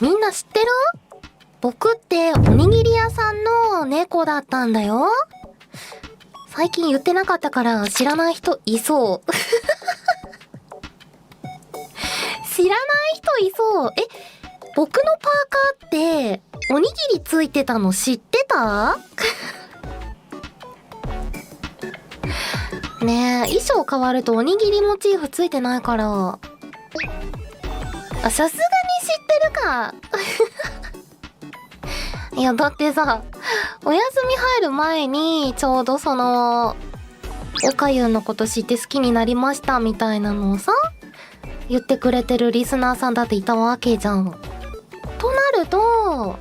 みんな知ってる？僕っておにぎり屋さんの猫だったんだよ。最近言ってなかったから知らない人いそう。知らない人いそう。僕のパーカーっておにぎりついてたの知ってた？ねえ、衣装変わるとおにぎりモチーフついてないから。さすがに知ってるか。いや、だってさ、お休み入る前に、ちょうどおかゆんのこと知って好きになりましたみたいなのをさ、言ってくれてるリスナーさんだっていたわけじゃん。となると、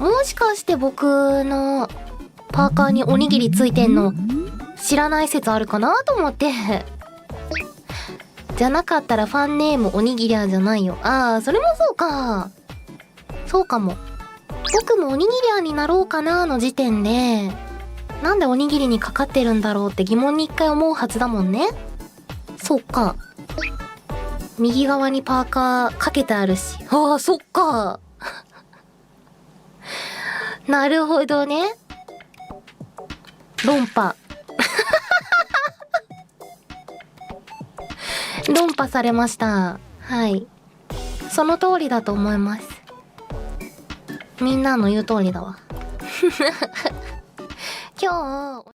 もしかして僕のパーカーにおにぎりついてんの知らない説あるかなと思って。じゃなかったらファンネームおにぎりゃじゃないよ。それもそうか。そうかも。僕もおにぎりゃになろうかなの時点で、なんでおにぎりにかかってるんだろうって疑問に一回思うはずだもんね。そうか。右側にパーカーかけてあるし。そっか。なるほどね。論破。論破されました。はい。その通りだと思います。みんなの言う通りだわ。今日